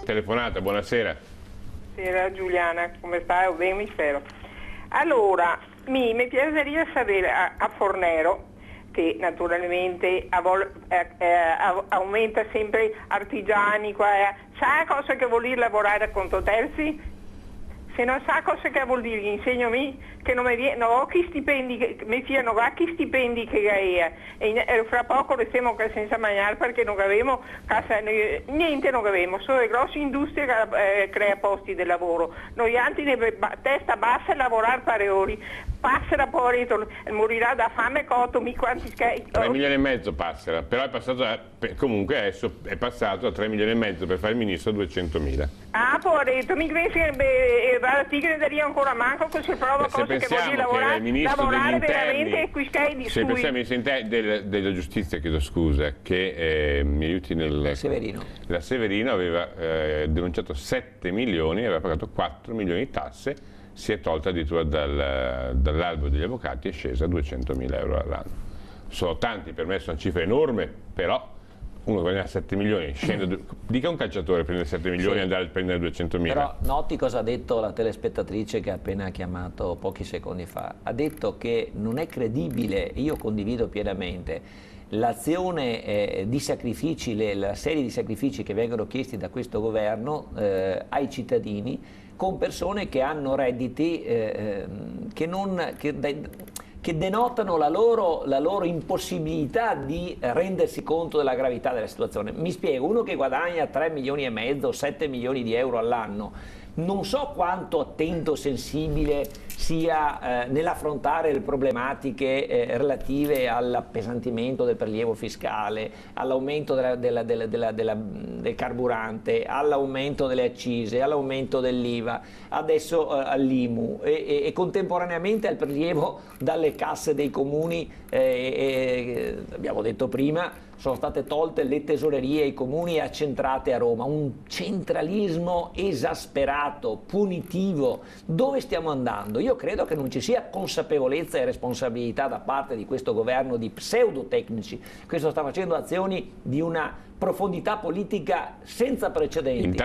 telefonata, buonasera. Buonasera Giuliana, come stai? O bene, mi spero. Allora, mi piacerebbe sapere a Fornero, che naturalmente aumenta sempre artigiani, sa cosa che vuol dire lavorare a conto terzi? Se non sa cosa che vuol dire, insegnami che non mi viene, non ho chi stipendi, che mi fiano va chi stipendi che è. E fra poco restiamo senza mangiare perché non avevamo niente, non avevamo, solo le grosse industrie che crea posti di lavoro. Noi altri testa bassa a lavorare per ore. Passera poi morirà da fame cotto, 3 milioni e mezzo passera, però è passato comunque adesso è passato a 3 milioni e mezzo per fare il ministro 200.000. Ah, poveretto, mi credi che la tigre daria ancora manco così prova cose che vuol dire lavorare veramente qui se pensiamo al ministro della giustizia, chiedo scusa, che mi aiuti nel Severino. La Severino aveva denunciato 7 milioni e aveva pagato 4 milioni di tasse, si è tolta addirittura dall'albo degli avvocati, è scesa a 200.000 euro all'anno. Sono tanti, per me sono cifre enormi, però uno guadagna 7 milioni, scende, dica un calciatore prende 7 milioni e andare a prendere 200.000. Però noti cosa ha detto la telespettatrice che ha appena chiamato pochi secondi fa. Ha detto che non è credibile, io condivido pienamente, l'azione di sacrifici, la serie di sacrifici che vengono chiesti da questo governo ai cittadini con persone che hanno redditi che denotano la loro impossibilità di rendersi conto della gravità della situazione. Mi spiego, uno che guadagna 3 milioni e mezzo, 7 milioni di euro all'anno, non so quanto attento, sensibile sia nell'affrontare le problematiche relative all'appesantimento del prelievo fiscale, all'aumento del carburante, all'aumento delle accise, all'aumento dell'IVA, adesso all'IMU e contemporaneamente al prelievo dalle casse dei comuni, abbiamo detto prima, sono state tolte le tesorerie ai comuni e accentrate a Roma, un centralismo esasperato, punitivo. Dove stiamo andando? Io credo che non ci sia consapevolezza e responsabilità da parte di questo governo di pseudotecnici. Questo sta facendo azioni di una profondità politica senza precedenti.